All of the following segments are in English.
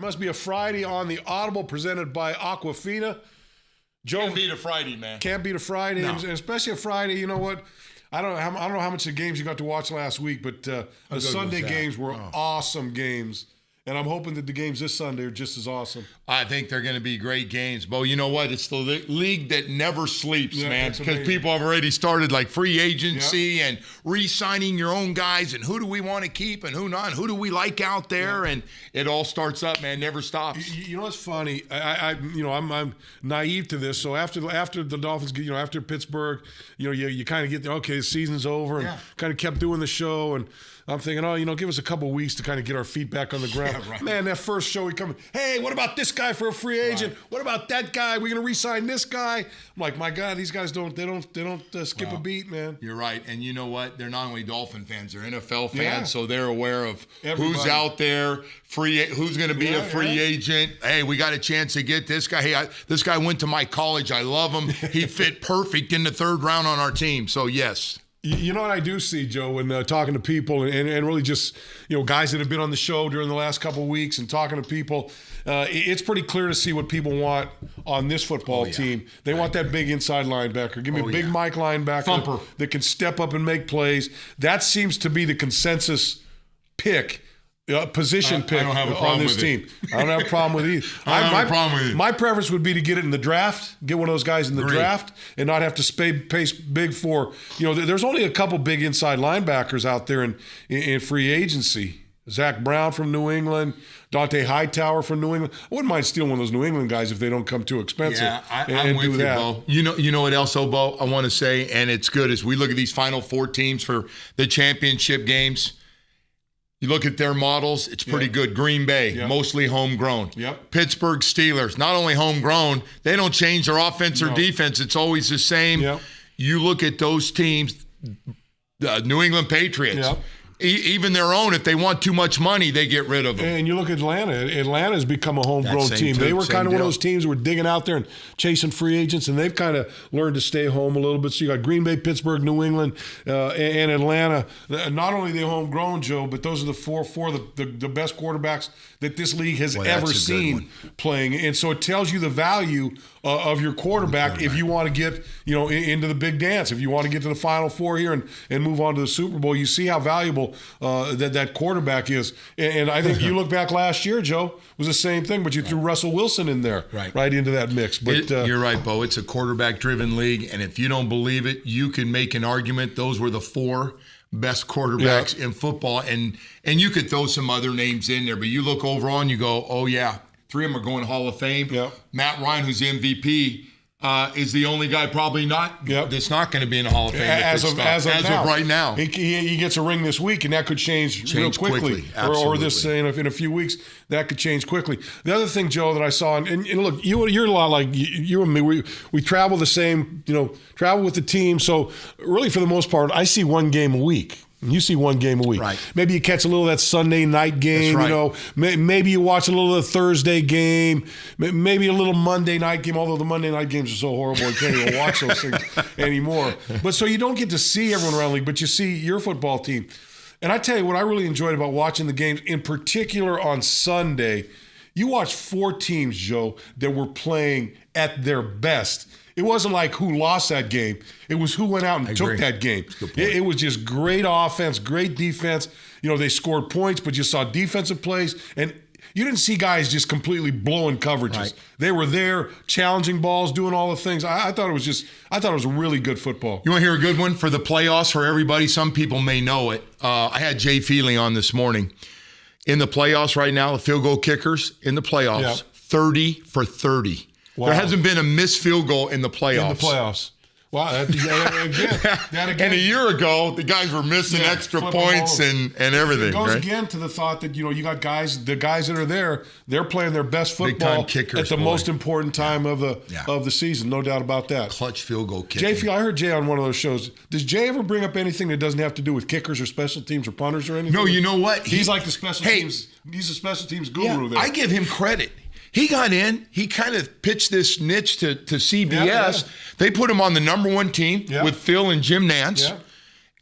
Must be a Friday on the Audible presented by Aquafina. Joe, Can't beat a Friday, man. Can't beat a Friday, No. and especially a Friday. You know what? I don't know how much of the games you got to watch last week, but the Sunday games were awesome games. And I'm hoping that the games this Sunday are just as awesome. I think they're going to be great games. Bo, you know what? It's the league that never sleeps, man, because people have already started like free agency and re-signing your own guys and who do we want to keep and who not, and who do we like out there, and it all starts up, man, never stops. You know what's funny? I'm naive to this. So after the Dolphins, after Pittsburgh, you kind of get there. Okay, the season's over, and kind of kept doing the show, and I'm thinking, give us a couple weeks to kind of get our feet back on the ground. Yeah, right. Man, that first show we come, hey, what about this guy for a free agent? Right. What about that guy? We're gonna re-sign this guy. I'm like, my God, these guys don't skip a beat, man. You're right, and you know what? They're not only Dolphin fans, they're NFL fans, so they're aware of who's out there, who's going to be a free agent. Hey, we got a chance to get this guy. Hey, this guy went to my college. I love him. He fit perfect in the third round on our team. So yes. You know what I do see, Joe, when talking to people and really just, guys that have been on the show during the last couple of weeks and talking to people, it's pretty clear to see what people want on this football team. They want that big inside linebacker. Give me a big Mike linebacker that can step up and make plays. That seems to be the consensus pick. Position pick on this team. I don't have a problem with either. My preference would be to get it in the draft, get one of those guys in the draft, and not have to pay big for. There's only a couple big inside linebackers out there in free agency. Zach Brown from New England, Dante Hightower from New England. I wouldn't mind stealing one of those New England guys if they don't come too expensive. Yeah, I'm with you, Bo. You know what else, Bo, I want to say, and it's good as we look at these final four teams for the championship games. You look at their models, it's pretty good. Green Bay, mostly homegrown. Yep. Pittsburgh Steelers, not only homegrown, they don't change their offense or defense. It's always the same. Yep. You look at those teams, the New England Patriots. Yep. Even their own, if they want too much money, they get rid of them. And you look at Atlanta. Atlanta's become a homegrown team. They were kind of one of those teams who were digging out there and chasing free agents, and they've kind of learned to stay home a little bit. So you got Green Bay, Pittsburgh, New England, and Atlanta. Not only they homegrown, Joe, but those are the four the best quarterbacks that this league has ever seen playing. And so it tells you the value of your quarterback if you want to get into the big dance, if you want to get to the Final Four here and move on to the Super Bowl. You see how valuable that quarterback is. And I think you look back last year, Joe, was the same thing, but you threw Russell Wilson in there right into that mix. But you're right, Bo. It's a quarterback-driven league, and if you don't believe it, you can make an argument those were the four best quarterbacks in football, and you could throw some other names in there, but you look overall and you go, oh yeah, three of them are going to Hall of Fame. Yep. Matt Ryan, who's the MVP, is the only guy probably that's not going to be in the Hall of Fame as of right now. He gets a ring this week, and that could change real quickly. Or this in a few weeks, that could change quickly. The other thing, Joe, that I saw, and look, you're a lot like you and me. We travel the same, travel with the team. So really, for the most part, I see one game a week. You see one game a week. Right. Maybe you catch a little of that Sunday night game. That's right. Maybe you watch a little of the Thursday game. Maybe a little Monday night game, although the Monday night games are so horrible, you can't even watch those things anymore. But so you don't get to see everyone around the league, but you see your football team. And I tell you what I really enjoyed about watching the games, in particular on Sunday, you watched four teams, Joe, that were playing at their best. It wasn't like who lost that game. It was who went out and took that game. It was just great offense, great defense. They scored points, but you saw defensive plays. And you didn't see guys just completely blowing coverages. Right. They were there, challenging balls, doing all the things. I thought it was a really good football. You want to hear a good one for the playoffs for everybody? Some people may know it. I had Jay Feely on this morning. In the playoffs right now, the field goal kickers in the playoffs, 30 for 30. Wow. There hasn't been a missed field goal in the playoffs. Wow, that again. And a year ago, the guys were missing extra points and everything. It goes again to the thought that, you got guys, the guys that are there, they're playing their best football kickers, at the most important time of the season. No doubt about that. Clutch field goal kicking. I heard Jay on one of those shows. Does Jay ever bring up anything that doesn't have to do with kickers or special teams or punters or anything? No, you know what? He's like the special teams. He's a special teams guru there. I give him credit. He got in. He kind of pitched this niche to CBS. Yeah. They put him on the number one team with Phil and Jim Nance. Yeah.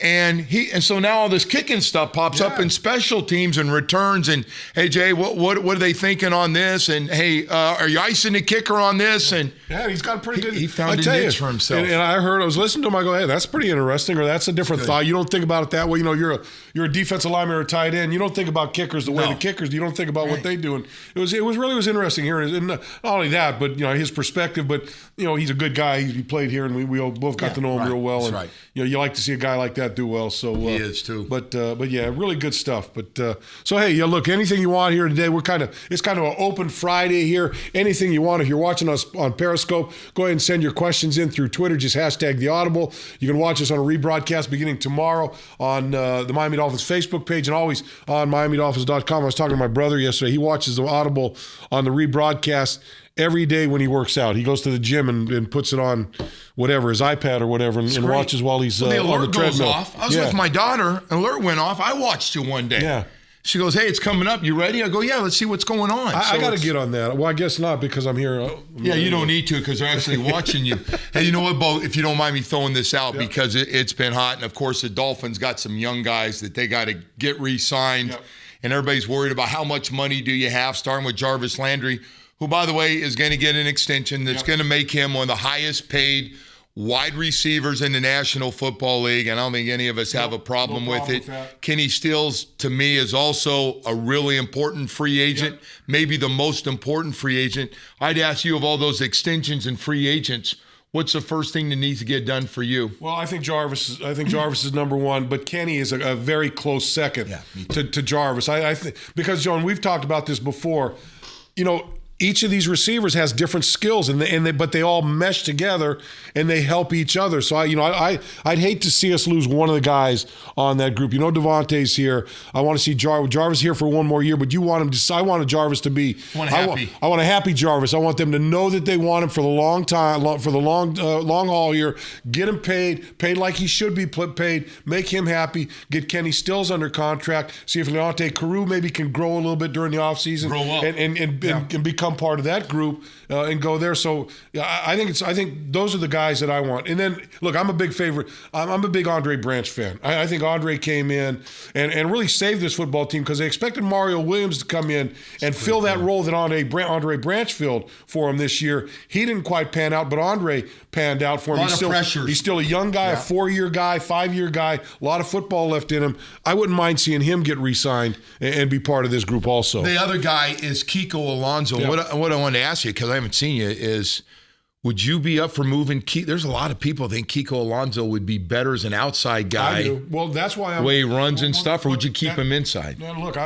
And so now all this kicking stuff pops up in special teams and returns. And hey, Jay, what are they thinking on this? And hey, are you icing the kicker on this? And he's got a pretty good. He found a niche for himself. And I was listening to him. I go, hey, that's pretty interesting, or that's a different thought. You don't think about it that way. You're a defensive lineman or a tight end. You don't think about kickers the way the kickers. You don't think about what they do. And it was really interesting hearing. And not only that, but his perspective. But he's a good guy. He played here, and we both got to know him real well. That's and right. You like to see a guy like that do well. So he is too. But yeah, really good stuff. But so hey, look, anything you want here today. It's kind of an open Friday here. Anything you want. If you're watching us on Periscope, go ahead and send your questions in through Twitter. Just hashtag the Audible. You can watch us on a rebroadcast beginning tomorrow on the Miami Dolphins Facebook page and always on MiamiDolphins.com. I was talking to my brother yesterday. He watches the Audible on the rebroadcast every day when he works out. He goes to the gym and puts it on whatever, his iPad or whatever, and watches while he's the alert on the treadmill. goes off. I was with my daughter. An alert went off. I watched you one day. Yeah. She goes, hey, it's coming up. You ready? I go, yeah, let's see what's going on. I got to get on that. Well, I guess not because I'm here. You don't need to because they're actually watching you. Hey, you know what, Bo, if you don't mind me throwing this out because it's been hot. And, of course, the Dolphins got some young guys that they got to get re-signed. Yep. And everybody's worried about how much money do you have, starting with Jarvis Landry, who, by the way, is going to get an extension that's going to make him one of the highest paid wide receivers in the National Football League, and I don't think any of us have a problem with it. Kenny Stills, to me, is also a really important free agent, maybe the most important free agent. I'd ask you, of all those extensions and free agents, what's the first thing that needs to get done for you? Well, I think Jarvis is number one, but Kenny is a very close second to Jarvis. I think because, Joan, we've talked about this before. Each of these receivers has different skills, but they all mesh together and they help each other. So I'd hate to see us lose one of the guys on that group. Devontae's here. I want to see Jarvis here for one more year, but you want him to. I wanted Jarvis to be. I want a happy Jarvis. I want them to know that they want him for the long time, for the long haul here. Get him paid like he should be paid. Make him happy. Get Kenny Stills under contract. See if Leonte Carroo maybe can grow a little bit during the offseason. Grow up. And become part of that group and go there. So I think those are the guys that I want. And then look, I'm a big favorite. I'm a big Andre Branch fan. I think Andre came in and really saved this football team because they expected Mario Williams to come in and fill that role that Andre Branch filled for him this year. He didn't quite pan out, but Andre panned out for him. He's still a young guy, a 4-year guy, 5-year guy, a lot of football left in him. I wouldn't mind seeing him get re-signed and be part of this group also. The other guy is Kiko Alonso. Yeah. What I want to ask you, because I haven't seen you, is would you be up for moving Kiko? There's a lot of people think Kiko Alonso would be better as an outside guy. I do. Well, that's why the way he runs and stuff, or would you keep him inside? Look,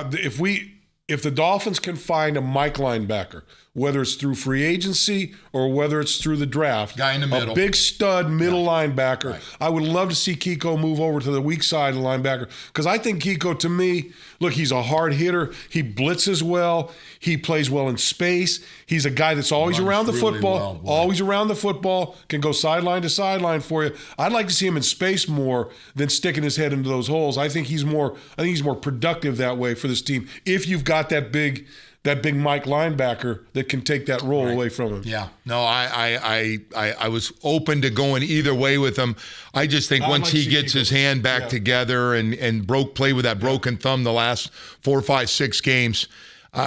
if the Dolphins can find a Mike linebacker, whether it's through free agency or whether it's through the draft, guy in the middle, a big stud middle linebacker, right. I would love to see Kiko move over to the weak side of the linebacker because I think Kiko, to me, look, he's a hard hitter. He blitzes well. He plays well in space. He's a guy that's always around the football, always around the football, can go sideline to sideline for you. I'd like to see him in space more than sticking his head into those holes. I think he's more productive that way for this team if you've got that big Mike linebacker that can take that role away from him. Yeah. No, I was open to going either way with him. I just think once he gets his hand back together and play with that broken thumb the last 4, 5, 6 games,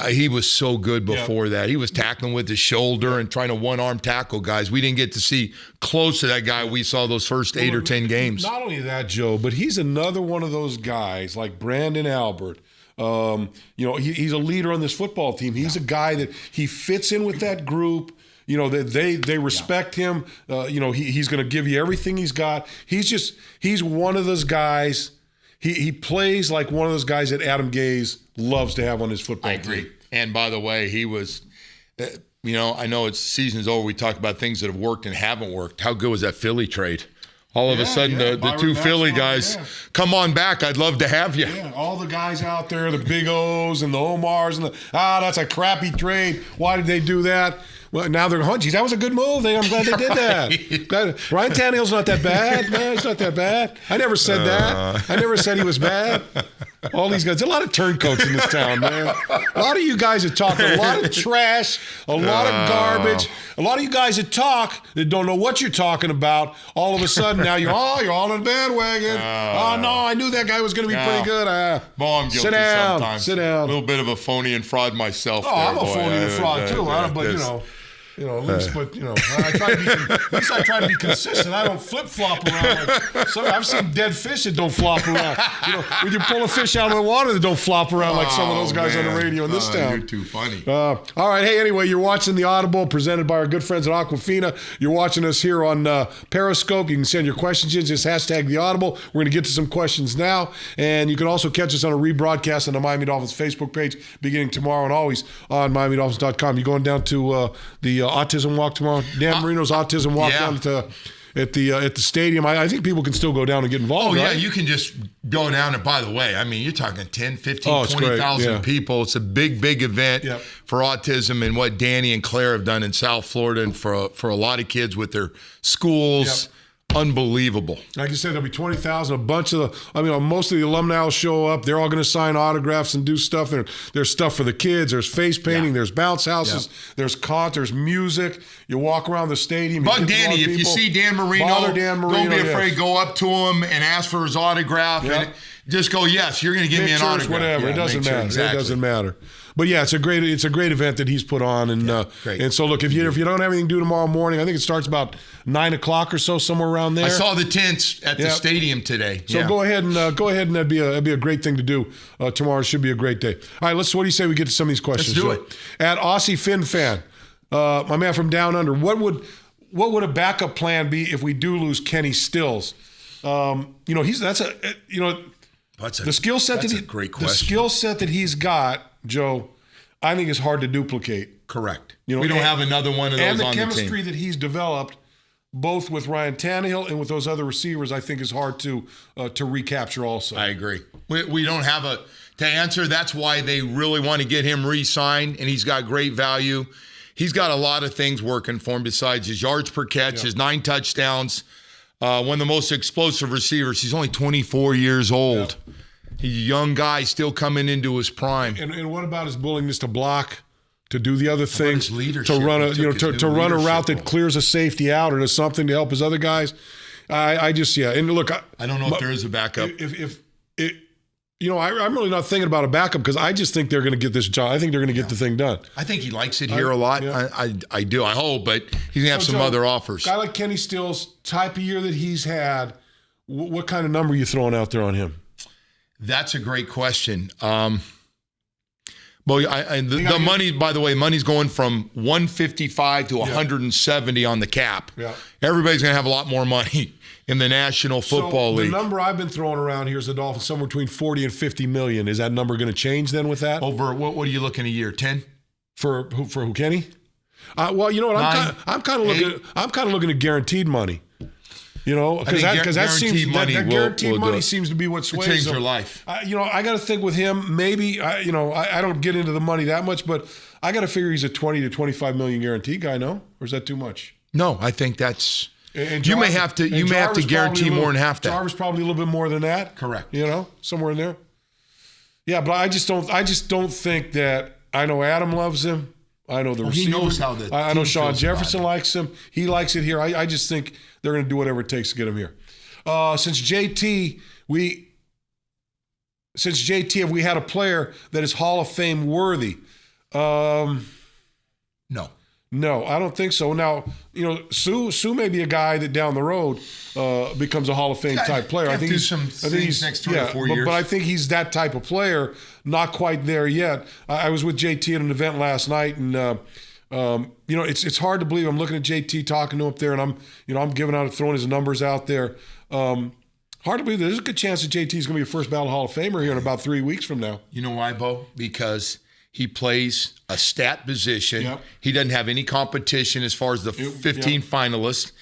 he was so good before that. He was tackling with his shoulder and trying to one-arm tackle guys. We didn't get to see close to that guy we saw those first 8 or 10 games. Not only that, Joe, but he's another one of those guys like Brandon Albert. He's a leader on this football team. He's a guy that he fits in with that group. They respect him. He's going to give you everything he's got. He's one of those guys. He plays like one of those guys that Adam Gase loves to have on his football team. I agree. And by the way, he was, I know it's season's over. We talked about things that have worked and haven't worked. How good was that Philly trade? All of a sudden, the two Philly guys, come on back. I'd love to have you. Yeah, all the guys out there, the Big O's and the Omars, and that's a crappy trade. Why did they do that? Well, now they're hunchies. That was a good move. I'm glad they did that. Ryan Tannehill's not that bad. No, he's not that bad. I never said that. I never said he was bad. All these guys. There's a lot of turncoats in this town, man. A lot of you guys that talk a lot of trash, a lot of garbage. A lot of you guys that talk that don't know what you're talking about. All of a sudden now you're all in the bandwagon. Oh no, I knew that guy was going to be pretty good. Well, I'm guilty sometimes. Sit down. A little bit of a phony and fraud myself. I'm a phony and fraud too. But at least, at least I try to be consistent. I don't flip flop around. I've seen dead fish that don't flop around. When you pull a fish out of the water that don't flop around like some of those guys on the radio in this town. You're too funny. All right. Hey, anyway, you're watching the Audible presented by our good friends at Aquafina. You're watching us here on Periscope. You can send your questions in. Just hashtag the Audible. We're going to get to some questions now, and you can also catch us on a rebroadcast on the Miami Dolphins Facebook page beginning tomorrow and always on MiamiDolphins.com. You going down to the autism walk tomorrow? Dan Marino's autism walk down at the stadium. I think people can still go down and get involved. Oh, yeah, right? you can just go down. And by the way, I mean, you're talking 10, 15, 20,000 people. It's a big event for autism, and what Danny and Claire have done in South Florida and for a lot of kids with their schools. Unbelievable. Like you said, there'll be 20,000. A bunch of most of the alumni will show up. They're all going to sign autographs and do stuff. There's stuff for the kids. There's face painting. There's bounce houses. There's there's music. You walk around the stadium. Bug Danny. If you see Dan Marino, don't be afraid. Go up to him and ask for his autograph. And just go, yes, you're going to give me an autograph. Whatever. It doesn't matter. Exactly. It doesn't matter. But yeah, it's a great event that he's put on, and so look, if you don't have anything to do tomorrorow morning, I think it starts about 9:00 or so, somewhere around there. I saw the tents at the stadium today. So go ahead and that'd be a great thing to do tomorrow. It should be a great day. All right, what do you say we get to some of these questions? Let's do it. At Aussie Fin Fan, my man from Down Under, what would a backup plan be if we do lose Kenny Stills? The skill set the skill set that he's got, Joe, I think is hard to duplicate. Correct. We don't have another one of those on the team. And the chemistry that he's developed, both with Ryan Tannehill and with those other receivers, I think is hard to recapture also. I agree. We don't have to answer. That's why they really want to get him re-signed, and he's got great value. He's got a lot of things working for him besides his yards per catch, his 9 touchdowns, one of the most explosive receivers. He's only 24 years old. Yeah. He's a young guy still coming into his prime. And what about his willingness to block, to do the other things, to run a route that clears a safety out or does something to help his other guys? And look, I don't know if there is a backup. I'm really not thinking about a backup because I just think they're going to get this job. I think they're going to get the thing done. I think he likes it here a lot. Yeah. I do. I hope, but he's going to have some other offers. A guy like Kenny Stills, type of year that he's had, what kind of number are you throwing out there on him? That's a great question. The money, by the way, money's going from 155 to 170 on the cap. Yeah. Everybody's going to have a lot more money in the National Football League. The number I've been throwing around here is the Dolphins somewhere between 40 and 50 million. Is that number going to change then with that? Over what are you looking a year? 10 for who? Kenny? Well, you know what? I'm kind of looking at guaranteed money. Because that guaranteed money seems to be what sways change your life. I got to think with him. Maybe I don't get into the money that much, but I got to figure he's a 20 to 25 million guarantee guy. No, or is that too much? No, I think that's. You may have to guarantee more than half that. Jarvis probably a little bit more than that. Correct. Somewhere in there. Yeah, but I just don't think that. I know Adam loves him. I know the receiver. He knows how the I know Sean Jefferson likes him. He likes it here. I just think they're going to do whatever it takes to get him here. Since JT, have we had a player that is Hall of Fame worthy? No, I don't think so. Now, Sue may be a guy that down the road becomes a Hall of Fame type player. I think he's next 3 or 4 years. But I think he's that type of player. Not quite there yet. I was with JT at an event last night, and it's hard to believe. I'm looking at JT talking to him up there, and I'm throwing his numbers out there. Hard to believe there's a good chance that JT is going to be a first ballot Hall of Famer here in about 3 weeks from now. You know why, Bo? Because he plays a stat position. Yep. He doesn't have any competition as far as the 15 finalists.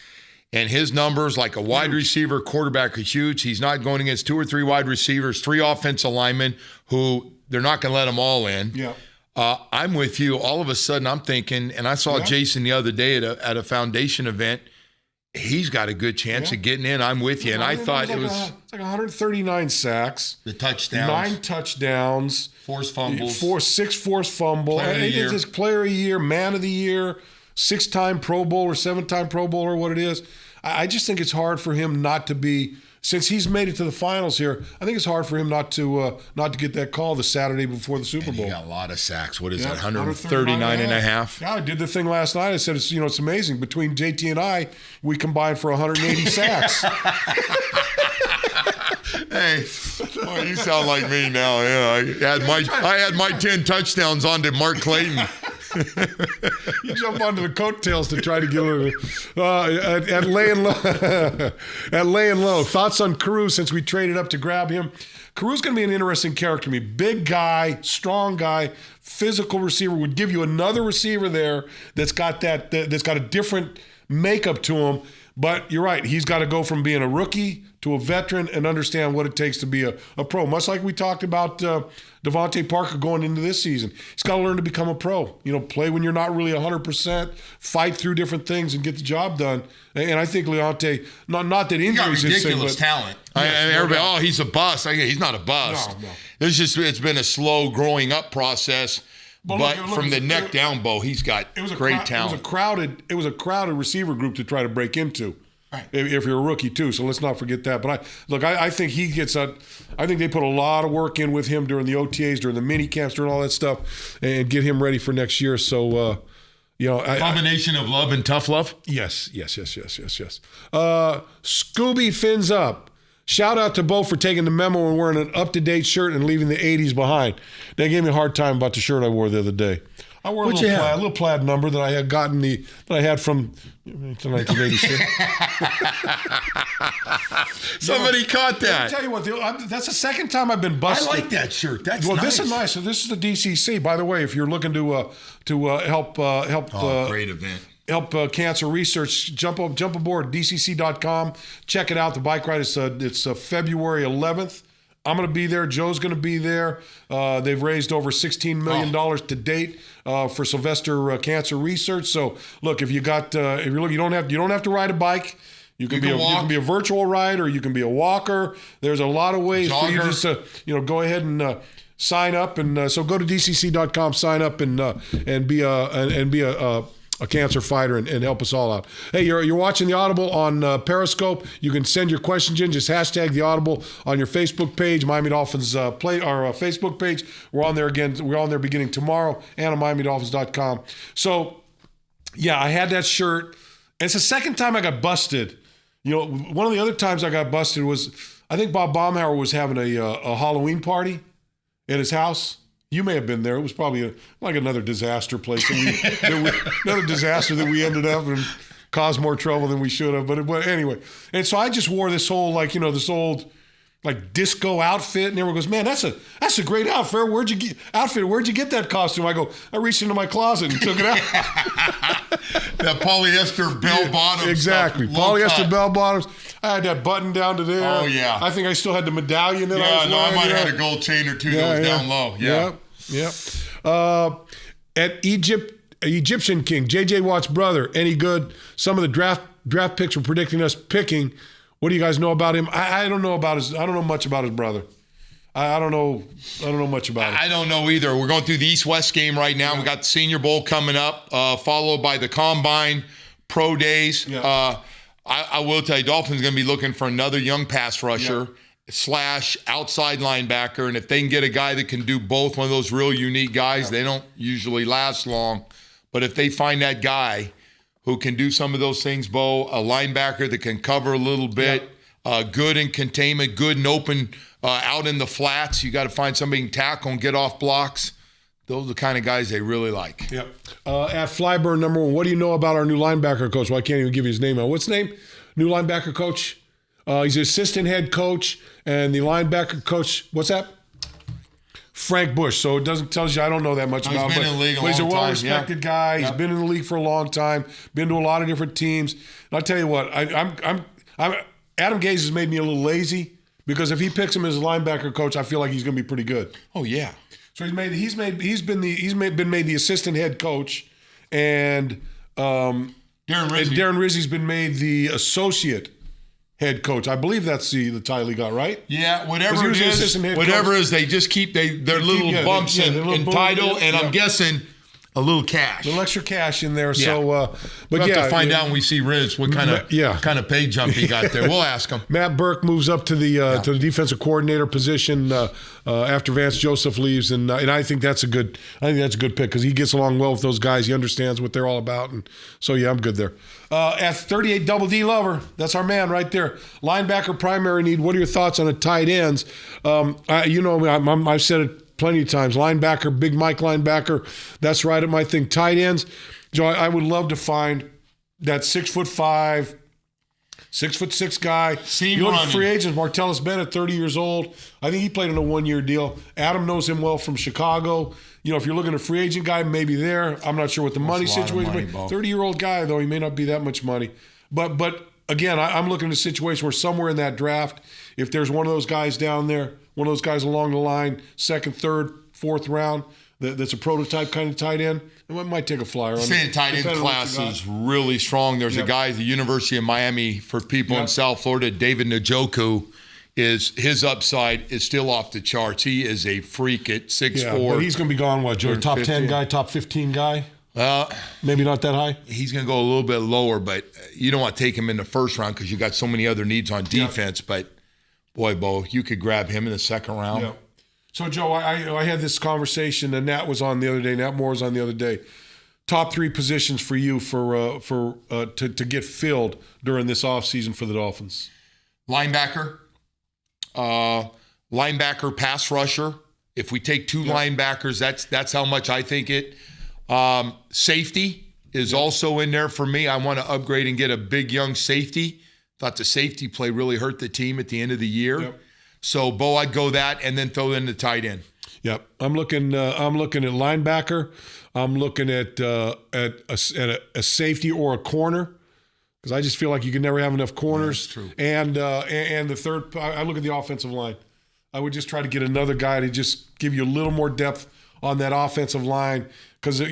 And his numbers, like a wide receiver, quarterback, are huge. He's not going against 2 or 3 wide receivers, 3 offensive linemen who they're not going to let them all in. Yeah. I'm with you. All of a sudden, I'm thinking, and I saw Jason the other day at a foundation event. he's got a good chance of getting in. I'm with you. And I thought it was it's like 139 sacks. The touchdowns. 9 touchdowns. Forced fumbles. 6 forced fumbles. Player of the year, man of the year, 6-time Pro Bowler, 7-time Pro Bowler, what it is. I just think it's hard for him not to be, since he's made it to the finals here, I think it's hard for him not to get that call the Saturday before the Super Bowl. He got a lot of sacks. What is that, 139 and a half? Yeah, I did the thing last night. I said, it's amazing. Between JT and I, we combined for 180 sacks. Hey, boy, you sound like me now. Yeah, I had my 10 touchdowns onto Mark Clayton. You jump onto the coattails to try to get at laying low. At laying low. Thoughts on Carew since we traded up to grab him? Carew's going to be an interesting character to me. Big guy, strong guy, physical receiver. Would give you another receiver there that's got that's got a different makeup to him. But you're right. He's got to go from being a rookie to a veteran and understand what it takes to be a pro. Much like we talked about Devontae Parker going into this season. He's got to learn to become a pro. Play when you're not really 100%, fight through different things and get the job done. And I think Leonte, not that injuries is ridiculous talent. Everybody, he's a bust. He's not a bust. No. It's been a slow growing up process. But from the neck down, Bo, he's got great talent. It was a crowded receiver group to try to break into. Right. If you're a rookie too, so let's not forget that. But I think he gets I think they put a lot of work in with him during the OTAs, during the mini camps, during all that stuff, and get him ready for next year. So combination of love and tough love. Yes. Scooby Fins Up. Shout out to Bo for taking the memo and wearing an up-to-date shirt and leaving the 80s behind. They gave me a hard time about the shirt I wore the other day. I wore a little plaid number that I had gotten that I had from 1986. Somebody caught that. I'll tell you what, that's the second time I've been busted. I like that shirt. That's nice. This is nice. So this is the DCC. By the way, if you're looking to help great event. Help cancer research. Jump aboard dcc.com. Check it out. The bike ride. It's February 11th. I'm going to be there. Joe's going to be there. They've raised over $16 million to date for Sylvester Cancer Research. So look, if you're looking, you don't have to ride a bike. You can be a virtual rider. You can be a walker. There's a lot of ways for you just to go ahead and sign up. And so go to dcc.com, sign up, and be a cancer fighter and help us all out. Hey, you're watching the Audible on Periscope. You can send your questions in. Just hashtag the Audible on your Facebook page, Miami Dolphins Facebook page. We're on there again. We're on there beginning tomorrow and on MiamiDolphins.com. So, yeah, I had that shirt. And it's the second time I got busted. One of the other times I got busted was, I think Bob Baumhauer was having a Halloween party at his house. You may have been there. It was probably like another disaster place. Another disaster that we ended up and caused more trouble than we should have. But anyway, and so I just wore this whole this old disco outfit, and everyone goes, "Man, that's a great outfit. Where'd you get that costume?" I go, "I reached into my closet and took it out." That polyester bell bottoms. Exactly, polyester bell bottoms. I had that button down to there. Oh, yeah. I think I still had the medallion that I was wearing. I might have had a gold chain or two that was down low. Yeah. At Egyptian King, J.J. Watt's brother, any good? Some of the draft picks were predicting us picking. What do you guys know about him? I don't know much about his brother. I don't know much about it. I don't know either. We're going through the East-West game right now. We got the Senior Bowl coming up, followed by the Combine, Pro Days. Yeah. I will tell you, Dolphins are going to be looking for another young pass rusher / outside linebacker. And if they can get a guy that can do both, one of those real unique guys, they don't usually last long. But if they find that guy who can do some of those things, Bo, a linebacker that can cover a little bit, good in containment, good and open out in the flats, you got to find somebody who can tackle and get off blocks. Those are the kind of guys they really like. Yep. At Flyburn number 1, what do you know about our new linebacker coach? Well, I can't even give you his name now. What's his name? New linebacker coach. He's the assistant head coach and the linebacker coach. What's that? Frank Bush. So it tells you I don't know that much about him. He's been in the league a long time. He's a well-respected guy. He's been in the league for a long time. Been to a lot of different teams. And I'll tell you what, I'm Adam Gase has made me a little lazy because if he picks him as a linebacker coach, I feel like he's going to be pretty good. Oh yeah. So he's been made the assistant head coach, and doing Darren Rizzi's been made the associate head coach. I believe that's the title he got, right? Yeah, whatever it is, they just keep their little bumps in title, and I'm guessing a little cash. A little extra cash in there. Yeah. So, we'll have to find out when we see Riz what kind of pay jump he got there. We'll ask him. Matt Burke moves up to the defensive coordinator position after Vance Joseph leaves, and I think that's a good pick because he gets along well with those guys. He understands what they're all about, and so I'm good there. At 38, Double D Lover, that's our man right there. Linebacker primary need. What are your thoughts on the tight ends? I've said it plenty of times. Linebacker, Big Mike linebacker, that's right at my thing. Tight ends, Joe, I would love to find that 6'5", 6'6" guy. You look at free agents, Martellus Bennett, 30 years old. I think he played on a 1-year deal. Adam knows him well from Chicago. If you're looking at a free agent guy, maybe there. I'm not sure what the money situation is. 30-year-old guy, though, he may not be that much money. But again, I'm looking at a situation where somewhere in that draft, if there's one of those guys down there, one of those guys along the line, second, third, fourth round, that's a prototype kind of tight end, it might take a flyer on it. The tight end class is really strong. There's a guy at the University of Miami, for people in South Florida, David Njoku, his upside is still off the charts. He is a freak at 6'4". But he's going to be gone, what, Joe? Top 10 guy, top 15 guy? Maybe not that high? He's going to go a little bit lower, but you don't want to take him in the first round because you got so many other needs on defense. But, boy, Bo, you could grab him in the second round. Yeah. So, Joe, I had this conversation, and Nat was on the other day. Nat Moore was on the other day. Top 3 positions for you to get filled during this offseason for the Dolphins. Linebacker, pass rusher. If we take 2 linebackers, that's how much I think it. Safety is also in there for me. I want to upgrade and get a big young safety. Thought the safety play really hurt the team at the end of the year. Yep. So, Bo, I'd go that and then throw in the tight end. Yep. I'm looking at linebacker. I'm looking at a safety or a corner because I just feel like you can never have enough corners. That's true. And the third, I look at the offensive line. I would just try to get another guy to just give you a little more depth on that offensive line because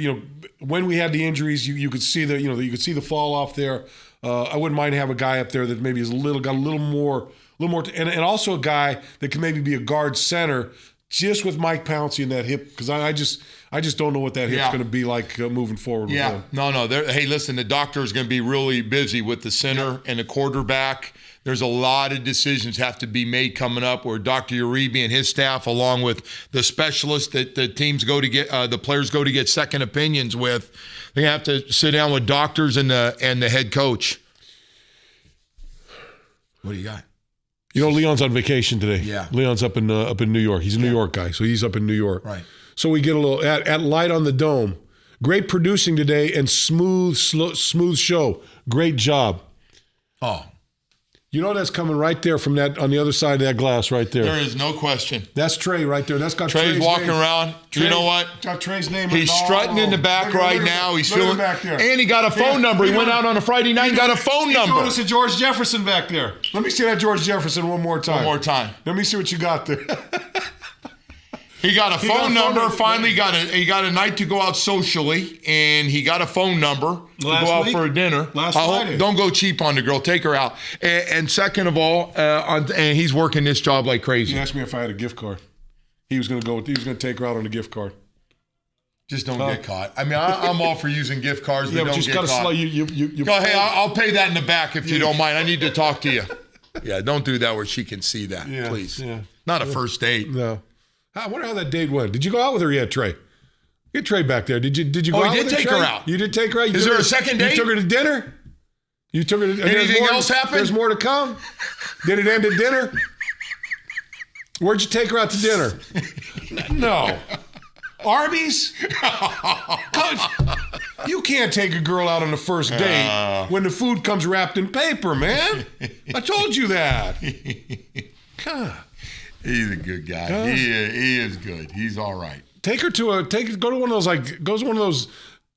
when we had the injuries, you could see you could see the fall off there. I wouldn't mind have a guy up there that maybe is got a little more, and also a guy that can maybe be a guard center just with Mike Pouncey in that hip because I just don't know what that hip's going to be like moving forward. Yeah, with him. No. Hey, listen, the doctor is going to be really busy with the center and the quarterback. There's a lot of decisions have to be made coming up where Dr. Uribe and his staff, along with the specialists that the teams go to get, the players go to get second opinions with, they have to sit down with doctors and the head coach. What do you got? Leon's on vacation today. Yeah. Leon's up in New York. He's a New York guy, so he's up in New York. Right. So we get a little at Light on the Dome. Great producing today and smooth show. Great job. Oh. That's coming right there from that on the other side of that glass right there. There is no question. That's Trey right there. That's got Trey's walking name. around. Trey, you know what? Got Trey's name. He's strutting in the back right now. He's feeling back there. And he got a phone number. He went out on a Friday night and got a phone number. He noticed a George Jefferson back there. Let me see that George Jefferson one more time. Let me see what you got there. He got a phone number. Finally he got a night to go out socially, and he got a phone number to go out for a dinner. Last Friday. Don't go cheap on the girl. Take her out. And second of all, and he's working this job like crazy. He asked me if I had a gift card. He was going to take her out on a gift card. Just don't get caught. I mean, I'm all for using gift cards, but don't just get gotta caught. You go, hey, I'll pay that in the back if you don't mind. I need to talk to you. Yeah, don't do that where she can see that, please. Yeah. Not a first date. No. I wonder how that date went. Did you go out with her yet, Trey? Get Trey back there. Did you go out with her? Oh, he did take her out. You did take her out? Is there a second date? You took her to dinner? You took her to anything else happen? There's more to come? Did it end at dinner? Where'd you take her out to dinner? No. Arby's? Coach, you can't take a girl out on the first date when the food comes wrapped in paper, man. I told you that. God. He's a good guy. He is good. He's all right. Go to one of those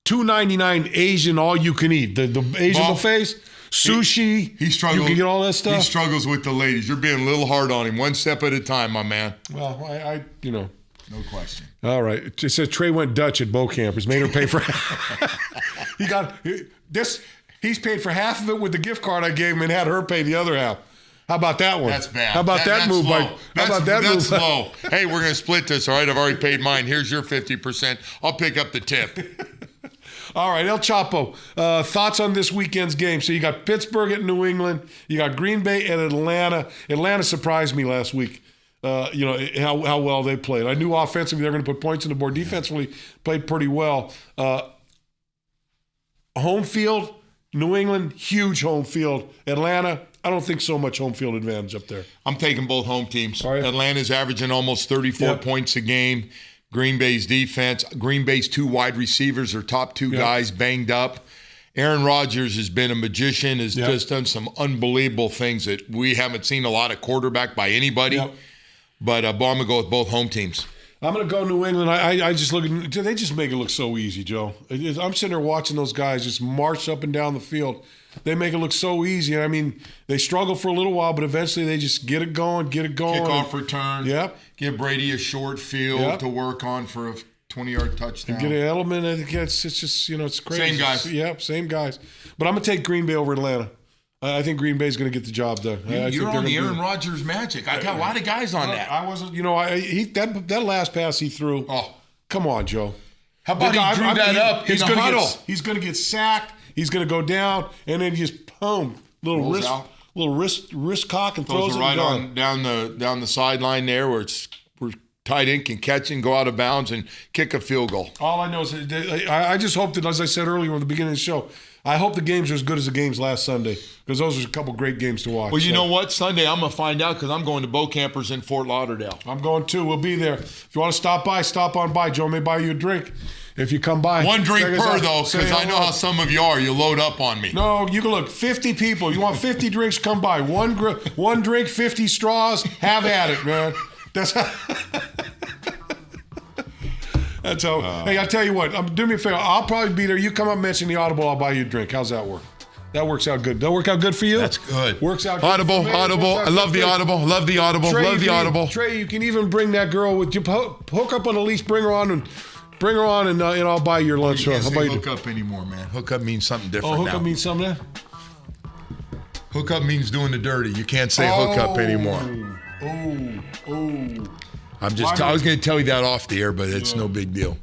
$2.99 Asian all you can eat. The Asian buffets, sushi. He struggles. You can get all that stuff. He struggles with the ladies. You're being a little hard on him. One step at a time, my man. Well, I no question. All right. It says Trey went Dutch at Bokamper's. Made her pay for. He got this. He's paid for half of it with the gift card I gave him and had her pay the other half. How about that one? That's bad. How about that move, Mike? How about that move? That's low. Hey, we're going to split this, all right? I've already paid mine. Here's your 50%. I'll pick up the tip. All right, El Chapo, thoughts on this weekend's game? So you got Pittsburgh at New England. You got Green Bay at Atlanta. Atlanta surprised me last week. How well they played. I knew offensively they're going to put points on the board. Defensively, played pretty well. Home field, New England, huge home field. Atlanta, I don't think so much home field advantage up there. I'm taking both home teams. Right. Atlanta's averaging almost 34 points a game. Green Bay's defense. Green Bay's 2 wide receivers are top 2 guys banged up. Aaron Rodgers has been a magician, has just done some unbelievable things that we haven't seen a lot of quarterback by anybody. But I'm going to go with both home teams. I'm going to go New England. I just look at – they just make it look so easy, Joe. I'm sitting there watching those guys just march up and down the field. They make it look so easy. I mean, they struggle for a little while, but eventually they just get it going. Kickoff return. Yep. Give Brady a short field to work on for a 20-yard touchdown. And get an element. It's just, it's crazy. Same guys. Yeah, same guys. But I'm going to take Green Bay over Atlanta. I think Green Bay's going to get the job done. You're on the Aaron Rodgers magic. I got a lot of guys on that. I wasn't, that last pass he threw. Oh, come on, Joe. How about he drew that up in the huddle? He's going to get sacked. He's going to go down, and then just boom, little wrist cock and throws it right on down the sideline there where tight end can catch and go out of bounds and kick a field goal. All I know is I just hope that, as I said earlier at the beginning of the show, I hope the games are as good as the games last Sunday because those are a couple great games to watch. Well, you know what? Sunday I'm going to find out because I'm going to Bokamper's in Fort Lauderdale. I'm going too. We'll be there. If you want to stop on by. Joe may buy you a drink if you come by. One drink per, though, because I know how some of you are. You load up on me. No, you can look. 50 people. You want 50 drinks, come by. One drink, 50 straws. Have at it, man. That's how... That's how. Hey, I'll tell you what. Do me a favor. I'll probably be there. You come up, mention the Audible. I'll buy you a drink. How's that work? That works out good. That work out good for you? That's good. Works out Audible, good. Audible. I love the Audible. Love the Audible. Trey, love the Audible. Trey, you can even bring that girl with you. Hook up on the leash. Bring her on, and I'll buy your lunch. You can't say hook up anymore, man. Hook up means something different now. Hook up means something now? Hook up means doing the dirty. You can't say hook up anymore. I was going to tell you that off the air, but it's no big deal.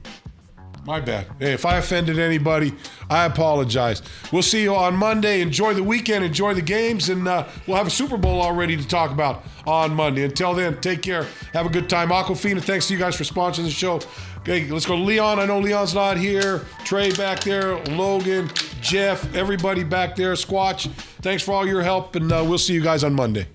My bad. Hey, if I offended anybody, I apologize. We'll see you on Monday. Enjoy the weekend. Enjoy the games. And we'll have a Super Bowl already to talk about on Monday. Until then, take care. Have a good time. Aquafina, thanks to you guys for sponsoring the show. Okay, let's go to Leon. I know Leon's not here. Trey back there. Logan, Jeff, everybody back there. Squatch, thanks for all your help. And we'll see you guys on Monday.